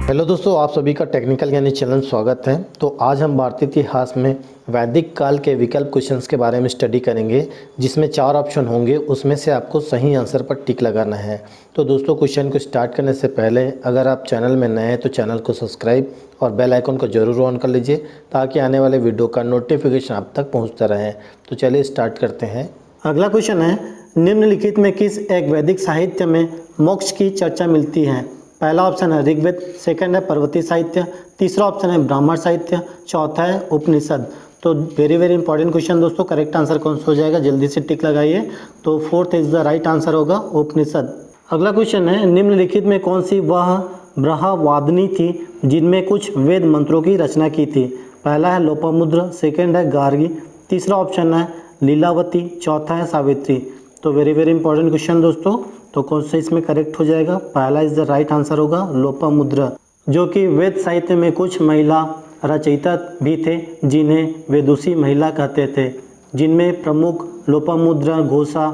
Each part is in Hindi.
हेलो दोस्तों, आप सभी का टेक्निकल ज्ञानी चैनल स्वागत है। तो आज हम भारतीय इतिहास में वैदिक काल के विकल्प क्वेश्चंस के बारे में स्टडी करेंगे, जिसमें 4 ऑप्शन होंगे, उसमें से आपको सही आंसर पर टिक लगाना है। तो दोस्तों, क्वेश्चन को स्टार्ट करने से पहले अगर आप चैनल में नए हैं तो चैनल को सब्सक्राइब और बेल आइकन को ज़रूर ऑन कर लीजिए, ताकि आने वाले वीडियो का नोटिफिकेशन आप तक पहुँचता रहे। तो चलिए स्टार्ट करते हैं। अगला क्वेश्चन है, निम्नलिखित में किस एक वैदिक साहित्य में मोक्ष की चर्चा मिलती है? पहला ऑप्शन है ऋग्वेद, सेकंड है पर्वतीय साहित्य, तीसरा ऑप्शन है ब्राह्मण साहित्य, चौथा है उपनिषद। तो वेरी वेरी इंपॉर्टेंट क्वेश्चन दोस्तों, करेक्ट आंसर कौन सा हो जाएगा, जल्दी से टिक लगाइए। तो fourth is the right answer होगा उपनिषद। अगला क्वेश्चन है, निम्नलिखित में कौन सी वह ब्रह्मवादिनी थी जिनमें कुछ वेद मंत्रों की रचना की थी? पहला है लोपामुद्रा, सेकंड है गार्गी, तीसरा ऑप्शन है लीलावती, चौथा है सावित्री। तो वेरी वेरी इंपॉर्टेंट क्वेश्चन दोस्तों, तो कौन सा इसमें करेक्ट हो जाएगा? पहला इज द राइट आंसर होगा लोपामुद्रा, जो कि वेद साहित्य में कुछ महिला रचयिता भी थे जिन्हें वेदुषी महिला कहते थे, जिनमें प्रमुख लोपामुद्रा, घोषा,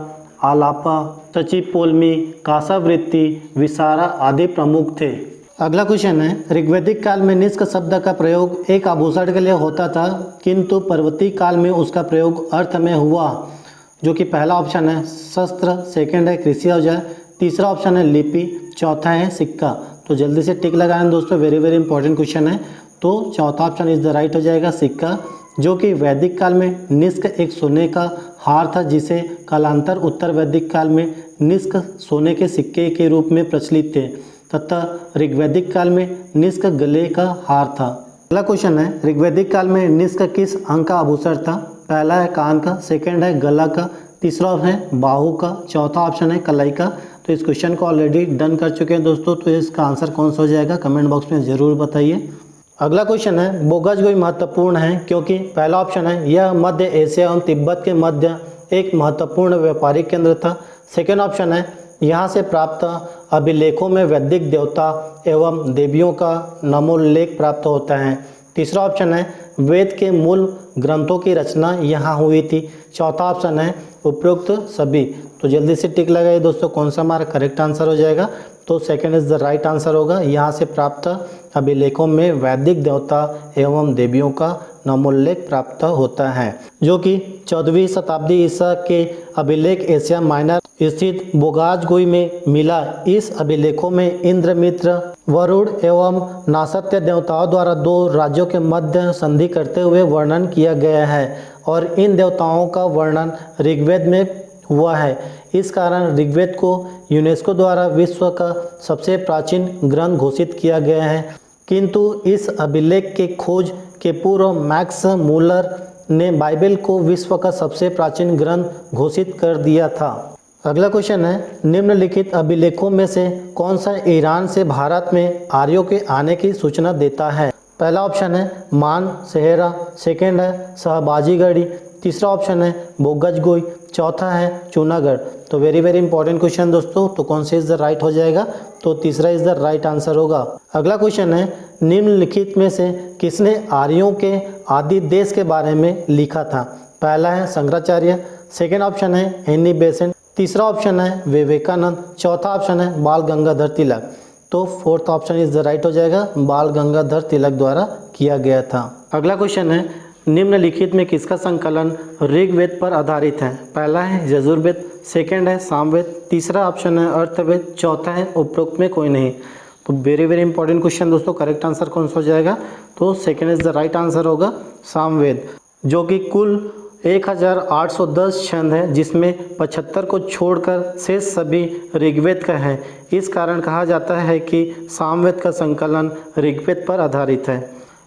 आलापा, सचिपोलमी, कासावृत्ति, विसारा आदि प्रमुख थे। अगला क्वेश्चन है, ऋग्वैदिक काल में निष्क शब्द का प्रयोग एक आभूषण के लिए होता था, किंतु पर्वतीय काल में उसका प्रयोग अर्थ में हुआ, जो कि पहला ऑप्शन है शस्त्र, सेकंड है कृषि औजार, तीसरा ऑप्शन है लिपि, चौथा है सिक्का। तो जल्दी से टिक लगाना दोस्तों, वेरी वेरी इंपॉर्टेंट क्वेश्चन है। तो चौथा ऑप्शन इज द राइट हो जाएगा सिक्का, जो कि वैदिक काल में निष्क एक सोने का हार था, जिसे कालांतर उत्तर वैदिक काल में निष्क सोने के सिक्के के रूप में प्रचलित थे, तथा ऋग्वैदिक काल में निष्क गले का हार था। अगला क्वेश्चन है, ऋग्वैदिक काल में निष्क किस अंग का आभूषण था? पहला है कान का, सेकंड है गला का, तीसरा ऑप्शन है बाहु का, चौथा ऑप्शन है कलाई का। तो इस क्वेश्चन को ऑलरेडी डन कर चुके हैं दोस्तों, तो इसका आंसर कौन सा हो जाएगा कमेंट बॉक्स में ज़रूर बताइए। अगला क्वेश्चन है, बोगजगोई महत्वपूर्ण है क्योंकि? पहला ऑप्शन है यह मध्य एशिया एवं तिब्बत के मध्य एक महत्वपूर्ण व्यापारिक केंद्र था, सेकेंड ऑप्शन है यहाँ से प्राप्त अभिलेखों में वैदिक देवता एवं देवियों का नामोल्लेख प्राप्त होता है, तीसरा ऑप्शन है वेद के मूल ग्रंथों की रचना यहाँ हुई थी, चौथा ऑप्शन है उपरोक्त सभी। तो जल्दी से टिक लगाइए दोस्तों, कौन सा हमारा करेक्ट आंसर हो जाएगा? तो second is the right answer होगा, यहाँ से प्राप्त अभिलेखों में वैदिक देवता एवं देवियों का नामोल्लेख प्राप्त होता है, जो कि 14वीं शताब्दी ईसा के अभिलेख एशिया माइनर स्थित बोगाजगोई में मिला। इस अभिलेखों में इंद्र, मित्र, वरुण एवं नासत्य देवताओं द्वारा 2 राज्यों के मध्य संधि करते हुए वर्णन किया गया है, और इन देवताओं का वर्णन ऋग्वेद में हुआ है। इस कारण ऋग्वेद को यूनेस्को द्वारा विश्व का सबसे प्राचीन ग्रंथ घोषित किया गया है, किंतु इस अभिलेख के खोज के पूर्व मैक्स मूलर ने बाइबल को विश्व का सबसे प्राचीन ग्रंथ घोषित कर दिया था। अगला क्वेश्चन है, निम्नलिखित अभिलेखों में से कौन सा ईरान से भारत में आर्यों के आने की सूचना देता है? पहला ऑप्शन है मान सेहरा, सेकंड है शहबाजीगढ़ी, तीसरा ऑप्शन है बोगजगोई, चौथा है चूनागढ़। तो वेरी वेरी इंपॉर्टेंट क्वेश्चन दोस्तों, तो कौन से इज द राइट हो जाएगा? तो तीसरा इज द राइट आंसर होगा। अगला क्वेश्चन है, निम्नलिखित में से किसने आर्यों के आदि देश के बारे में लिखा था? पहला है शंकराचार्य, सेकेंड ऑप्शन है एनी बेसेंट, तीसरा ऑप्शन है विवेकानंद, चौथा ऑप्शन है बाल गंगाधर तिलक। तो fourth option is the right हो जाएगा, बाल गंगाधर तिलक द्वारा किया गया था। अगला क्वेश्चन है, निम्नलिखित में किसका संकलन ऋग्वेद पर आधारित है? पहला है यजुर्वेद, सेकंड है सामवेद, तीसरा ऑप्शन है अर्थवेद, चौथा है उपरोक्त में कोई नहीं। तो वेरी वेरी इंपॉर्टेंट क्वेश्चन दोस्तों, करेक्ट आंसर कौन सा हो जाएगा? तो second is the right answer होगा सामवेद, जो कि कुल 1810 छंद है, जिसमें 75 को छोड़कर शेष सभी ऋग्वेद का है। इस कारण कहा जाता है कि सामवेद का संकलन ऋग्वेद पर आधारित है।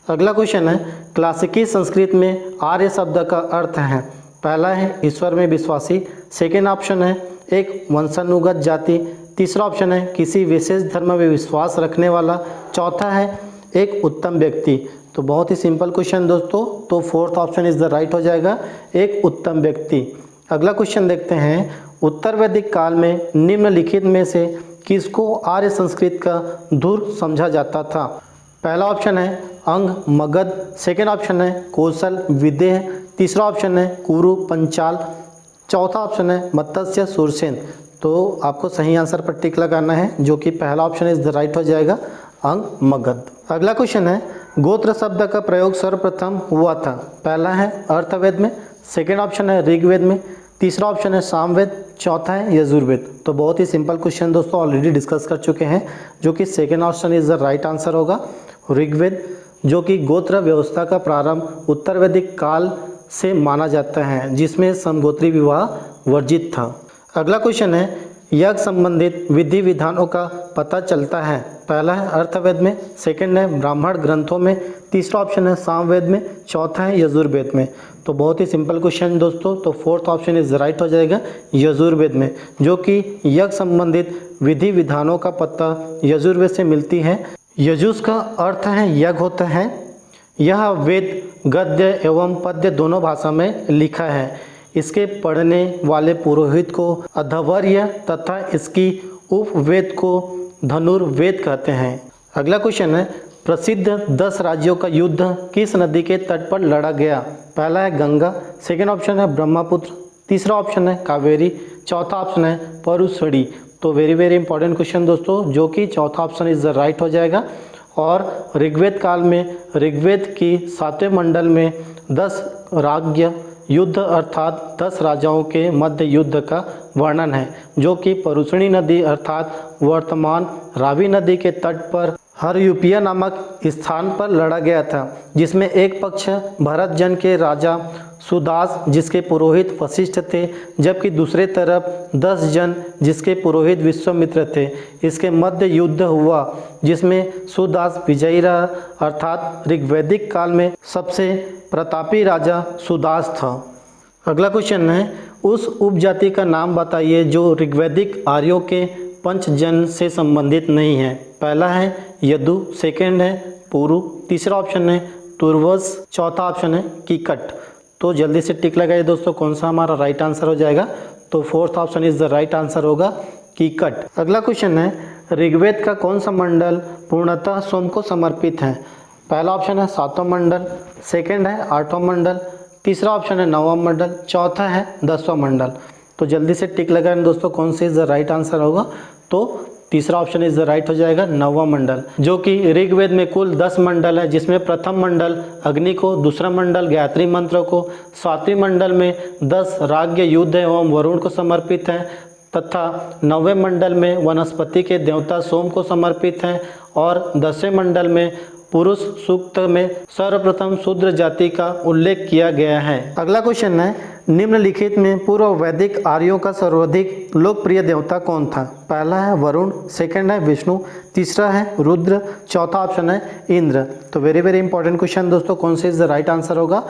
अगला क्वेश्चन है, क्लासिकी संस्कृत में आर्य शब्द का अर्थ है? पहला है ईश्वर में विश्वासी, सेकेंड ऑप्शन है एक वंशानुगत जाति, तीसरा ऑप्शन है किसी विशेष धर्म में विश्वास रखने वाला, चौथा है एक उत्तम व्यक्ति। तो बहुत ही सिंपल क्वेश्चन दोस्तों, तो fourth option is the right हो जाएगा, एक उत्तम व्यक्ति। अगला क्वेश्चन देखते हैं, उत्तर वैदिक काल में निम्नलिखित में से किसको आर्य संस्कृत का धुर समझा जाता था? पहला ऑप्शन है अंग मगध, सेकेंड ऑप्शन है कौशल विदेह, तीसरा ऑप्शन है कुरु पंचाल, चौथा ऑप्शन है मत्स्य सुरसेन। तो आपको सही आंसर पर टिक लगाना है, जो कि पहला ऑप्शन इज द राइट हो जाएगा, अंग मगध। अगला क्वेश्चन है, गोत्र शब्द का प्रयोग सर्वप्रथम हुआ था। पहला है अर्थवेद में, सेकेंड ऑप्शन है ऋग्वेद में, तीसरा ऑप्शन है सामवेद, चौथा है यजुर्वेद। तो बहुत ही सिंपल क्वेश्चन दोस्तों, ऑलरेडी डिस्कस कर चुके हैं, जो कि second option is the right answer होगा, ऋग्वेद, जो कि गोत्र व्यवस्था का प्रारंभ उत्तर वैदिक काल से माना जाता है, जिसमें समगोत्री विवाह वर्जित था। अगला क्वेश्चन है, यज्ञ संबंधित विधि विधानों का पता चलता है। पहला है अर्थवेद में, सेकंड है ब्राह्मण ग्रंथों में, तीसरा ऑप्शन है सामवेद में, चौथा है यजुर्वेद में। तो बहुत ही सिंपल क्वेश्चन दोस्तों, तो फोर्थ ऑप्शन इज राइट हो जाएगा यजुर्वेद में, जो कि यज्ञ संबंधित विधि विधानों का पता यजुर्वेद से मिलती है। यजुष का अर्थ है यज्ञ होता है। यह वेद गद्य एवं पद्य दोनों भाषा में लिखा है। इसके पढ़ने वाले पुरोहित को अध्वर्य तथा इसकी उपवेद को धनुर्वेद कहते हैं। अगला क्वेश्चन है, प्रसिद्ध 10 राज्यों का युद्ध किस नदी के तट पर लड़ा गया। पहला है गंगा, सेकेंड ऑप्शन है ब्रह्मपुत्र, तीसरा ऑप्शन है कावेरी, चौथा ऑप्शन है परुसड़ी। तो वेरी वेरी इंपॉर्टेंट क्वेश्चन दोस्तों, जो कि चौथा ऑप्शन इज द राइट हो जाएगा। और ऋग्वेद काल में ऋग्वेद की 7वें मंडल में 10 राज्य युद्ध अर्थात 10 राजाओं के मध्य युद्ध का वर्णन है, जो कि परुसणी नदी अर्थात वर्तमान रावी नदी के तट पर हरयूपिया नामक स्थान पर लड़ा गया था, जिसमें एक पक्ष भरत जन के राजा सुदास जिसके पुरोहित वशिष्ठ थे, जबकि दूसरे तरफ 10 जन जिसके पुरोहित विश्वामित्र थे। इसके मध्य युद्ध हुआ, जिसमें सुदास विजयी रहा, अर्थात ऋग्वैदिक काल में सबसे प्रतापी राजा सुदास था। अगला क्वेश्चन है, उस उपजाति का नाम बताइए जो ऋग्वैदिक आर्यों के पंचजन से संबंधित नहीं है। पहला है यदु, सेकंड है पुरु, तीसरा ऑप्शन है तुर्वस, चौथा ऑप्शन है कीकट। तो जल्दी से टिक लगाइए दोस्तों, कौन सा हमारा राइट आंसर हो जाएगा। तो fourth option is the right answer होगा कीकट। अगला क्वेश्चन है, ऋग्वेद का कौन सा मंडल पूर्णतः सोम को समर्पित है। पहला ऑप्शन है 7वां मंडल, सेकंड है 8वां मंडल, तीसरा ऑप्शन है 9वां मंडल, चौथा है 10वां मंडल। तो जल्दी से टिक लगाएं दोस्तों, कौन से इज द राइट आंसर होगा। तो तीसरा ऑप्शन इज द राइट हो जाएगा 9वां मंडल, जो कि ऋग्वेद में कुल 10 मंडल है, जिसमें प्रथम मंडल अग्नि को, दूसरा मंडल गायत्री मंत्र को, 7वें मंडल में 10 राज्य युद्ध एवं वरुण को समर्पित है, तथा 9वें मंडल में वनस्पति के देवता सोम को समर्पित है, और 10वें मंडल में पुरुष सूक्त में सर्वप्रथम शूद्र जाति का उल्लेख किया गया है। अगला क्वेश्चन है, निम्नलिखित में पूर्व वैदिक आर्यों का सर्वाधिक लोकप्रिय देवता कौन था। पहला है वरुण, सेकंड है विष्णु, तीसरा है रुद्र, चौथा ऑप्शन है इंद्र। तो वेरी वेरी इंपॉर्टेंट क्वेश्चन दोस्तों, कौन से इज द राइट आंसर होगा।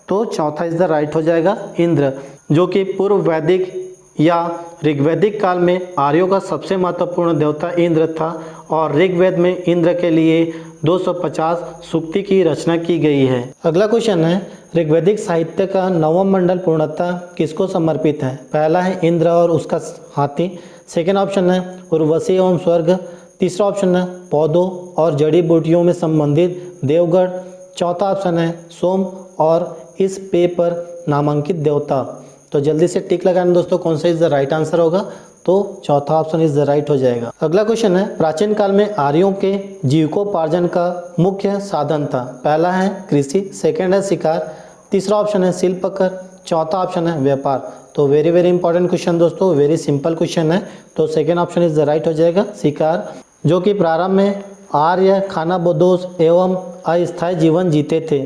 तो चौथा इज द राइट हो जाएगा इंद्र, जो कि पूर्व वैदिक या ऋग्वैदिक काल में आर्यों का सबसे महत्वपूर्ण देवता इंद्र था, और ऋग्वेद में इंद्र के लिए 250 सूक्ति की रचना की गई है। अगला क्वेश्चन है, ऋग्वैदिक साहित्य का 9वां मंडल पूर्णतः किसको समर्पित है। पहला है इंद्र और उसका हाथी, सेकेंड ऑप्शन है उर्वशी एवं स्वर्ग, तीसरा ऑप्शन है पौधों और जड़ी बूटियों में संबंधित देवगढ़, चौथा ऑप्शन है सोम और इस पे पर नामांकित देवता। तो जल्दी से टिक लगाना दोस्तों, कौन सा इज द राइट आंसर होगा। तो चौथा ऑप्शन इज द राइट हो जाएगा। अगला क्वेश्चन है, प्राचीन काल में आर्यों के जीविकोपार्जन का मुख्य साधन था। पहला है कृषि, सेकंड है शिकार, तीसरा ऑप्शन है शिल्पकर, चौथा ऑप्शन है व्यापार। तो वेरी वेरी इंपॉर्टेंट क्वेश्चन दोस्तों, वेरी सिंपल क्वेश्चन है। तो second option is the right हो जाएगा शिकार, जो कि प्रारंभ में आर्य खानाबदोश एवं अस्थायी जीवन जीते थे,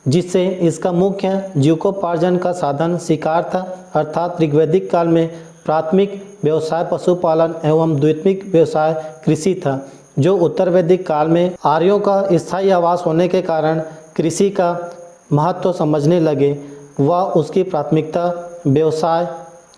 जिससे इसका मुख्य जीविकोपार्जन का साधन शिकार था। अर्थात ऋग्वैदिक काल में प्राथमिक व्यवसाय पशुपालन एवं द्वितीयक व्यवसाय कृषि था, जो उत्तर वैदिक काल में आर्यों का स्थायी आवास होने के कारण कृषि का महत्व समझने लगे, वह उसकी प्राथमिकता व्यवसाय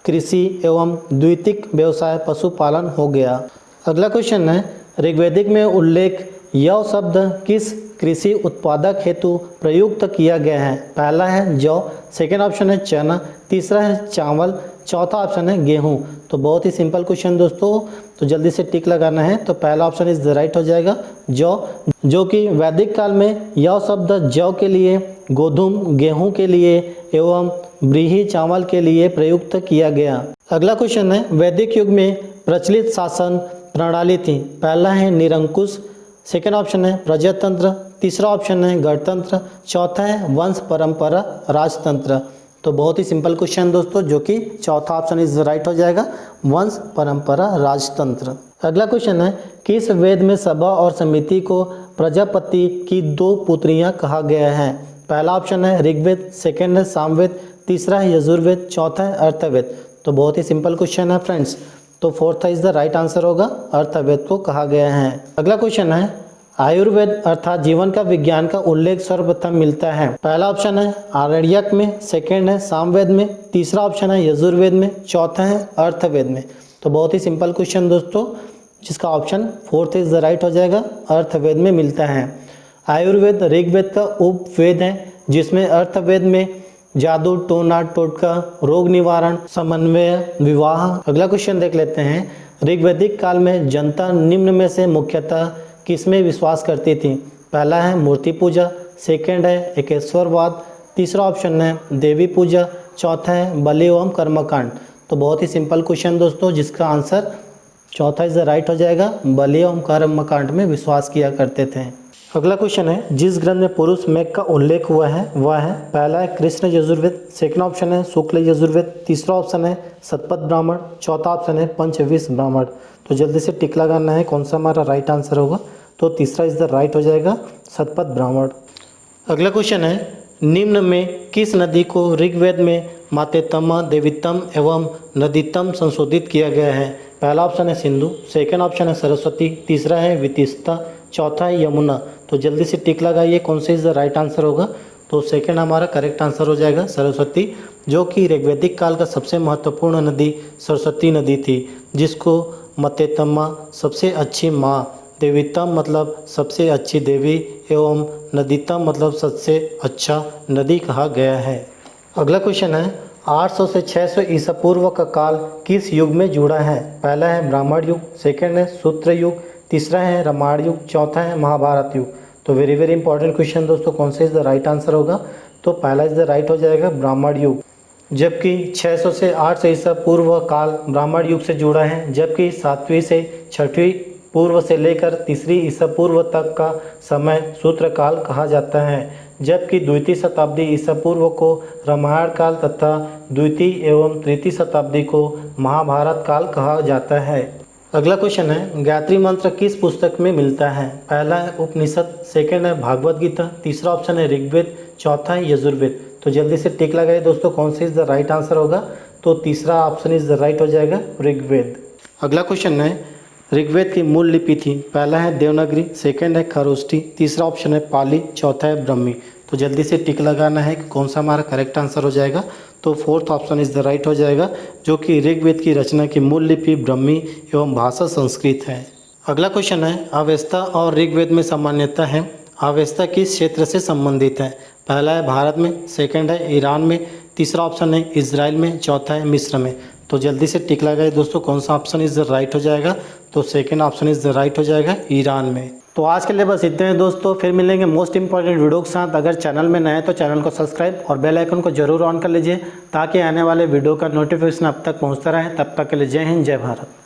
कृषि एवं द्वितीयक व्यवसाय पशुपालन हो गया। अगला क्वेश्चन है, ऋग्वैदिक में उल्लेख यव शब्द किस कृषि उत्पादक हेतु प्रयुक्त किया गया है। पहला है जौ, सेकेंड ऑप्शन है चना, तीसरा है चावल, चौथा ऑप्शन है गेहूं। तो बहुत ही सिंपल क्वेश्चन दोस्तों, तो जल्दी से टिक लगाना है। तो पहला ऑप्शन इज द राइट हो जाएगा जौ, जो कि वैदिक काल में यव शब्द जौ के लिए, गोधूम गेहूं के लिए एवं ब्रीही चावल के लिए प्रयुक्त किया गया। अगला क्वेश्चन है, वैदिक युग में प्रचलित शासन प्रणाली थी। पहला है निरंकुश, सेकेंड ऑप्शन है प्रजातंत्र, तीसरा ऑप्शन है गणतंत्र, चौथा है वंश परंपरा राजतंत्र। तो बहुत ही सिंपल क्वेश्चन दोस्तों, जो कि चौथा ऑप्शन इज राइट हो जाएगा, वंश परंपरा राजतंत्र। अगला क्वेश्चन है किस वेद में सभा और समिति को प्रजापति की दो पुत्रियां कहा गया है? पहला ऑप्शन है ऋग्वेद, सेकेंड है सामवेद, तीसरा है यजुर्वेद, चौथा है अर्थवेद। तो बहुत ही सिंपल क्वेश्चन है फ्रेंड्स, तो fourth is the right answer होगा, अर्थवेद को कहा गया है। अगला क्वेश्चन है आयुर्वेद अर्थात जीवन का विज्ञान का उल्लेख सर्वप्रथम मिलता है? पहला ऑप्शन है आरण्यक में, सेकेंड है सामवेद में, तीसरा ऑप्शन है यजुर्वेद में, चौथा है अर्थवेद में। तो बहुत ही सिंपल क्वेश्चन दोस्तों, जिसका option fourth is the right हो जाएगा, अर्थवेद में मिलता है। आयुर्वेद ऋग्वेद का उपवेद है, जिसमें अर्थवेद में जादू, टोना, टोटका, रोग निवारण, समन्वय, विवाह। अगला क्वेश्चन देख लेते हैं, ऋग्वैदिक काल में जनता निम्न में से मुख्यतः किसमें विश्वास करती थी? पहला है मूर्ति पूजा, सेकेंड है एकेश्वरवाद, तीसरा ऑप्शन है देवी पूजा, चौथा है बलि एवं कर्मकांड। तो बहुत ही सिंपल क्वेश्चन दोस्तों, जिसका आंसर चौथा इज द राइट हो जाएगा, बलि एवं कर्मकांड में विश्वास किया करते थे। अगला क्वेश्चन है जिस ग्रंथ में पुरुष मेघ का उल्लेख हुआ है वह है? पहला है कृष्ण यजुर्वेद, सेकंड ऑप्शन है शुक्ल यजुर्वेद, तीसरा ऑप्शन है शतपथ ब्राह्मण, चौथा ऑप्शन है पंचविंश ब्राह्मण। तो जल्दी से टिक लगाना है कौन सा हमारा राइट आंसर होगा, तो तीसरा इज द राइट हो जाएगा, शतपथ ब्राह्मण। अगला क्वेश्चन है निम्न में किस नदी को ऋग्वेद में मातेतम, देवीतम एवं नदीतम संशोधित किया गया है? पहला ऑप्शन है सिंधु, सेकंड ऑप्शन है सरस्वती, तीसरा है वितिस्ता, चौथा है यमुना। तो जल्दी से टिक लगाइए कौन सा इज द राइट आंसर होगा, तो सेकंड हमारा करेक्ट आंसर हो जाएगा, सरस्वती, जो कि ऋग्वैदिक काल का सबसे महत्वपूर्ण नदी सरस्वती नदी थी, जिसको मतेतमा सबसे अच्छी माँ, देवीतम मतलब सबसे अच्छी देवी एवं नदीतम मतलब सबसे अच्छा नदी कहा गया है। अगला क्वेश्चन है 800 से 600 ईसा पूर्व का काल किस युग में जुड़ा है? पहला है ब्राह्मण युग, सेकंड है सूत्र युग, तीसरा है रामायण युग, चौथा है महाभारत युग। तो वेरी इंपॉर्टेंट क्वेश्चन दोस्तों, कौन सा इज द राइट आंसर होगा, तो पहला इज द राइट हो जाएगा ब्राह्मण युग, जबकि 600 से 800 ईसा पूर्व काल ब्राह्मण युग से जुड़ा है, जबकि 7वीं से 6वीं पूर्व से लेकर 3री ईसा पूर्व तक का समय सूत्र काल कहा जाता है, जबकि द्वितीय शताब्दी ईसा पूर्व को रामायण काल तथा द्वितीय एवं तृतीय शताब्दी को महाभारत काल कहा जाता है। अगला क्वेश्चन है गायत्री मंत्र किस पुस्तक में मिलता है? पहला है उपनिषद, सेकंड है भागवत गीता, तीसरा ऑप्शन है ऋग्वेद, चौथा है यजुर्वेद। तो जल्दी से टिक लगाइए दोस्तों कौन सा इज द राइट आंसर होगा, तो तीसरा ऑप्शन इज द राइट हो जाएगा, ऋग्वेद। अगला क्वेश्चन है ऋग्वेद की मूल लिपि थी? पहला है देवनागरी, सेकंड है खरोष्ठी, तीसरा ऑप्शन है पाली, चौथा है ब्रह्मी। तो जल्दी से टिक लगाना है कि कौन सा हमारा करेक्ट आंसर हो जाएगा, तो fourth option is the right हो जाएगा, जो कि ऋग्वेद की रचना की मूल लिपि ब्रह्मी एवं भाषा संस्कृत है। अगला क्वेश्चन है अवेस्ता और ऋग्वेद में सामान्यता है, अवेस्ता किस क्षेत्र से संबंधित है? पहला है भारत में, सेकंड है ईरान में, तीसरा ऑप्शन है इजराइल में, चौथा है मिस्र में। तो जल्दी से टिक लगाए दोस्तों कौन सा ऑप्शन इज द राइट हो जाएगा, तो second option is the right हो जाएगा, ईरान में। तो आज के लिए बस इतने हैं दोस्तों, फिर मिलेंगे मोस्ट इंपॉर्टेंट वीडियो के साथ। अगर चैनल में नए हैं तो चैनल को सब्सक्राइब और बेल आइकन को जरूर ऑन कर लीजिए, ताकि आने वाले वीडियो का नोटिफिकेशन अब तक पहुंचता रहे। तब तक के लिए जय हिंद, जय भारत।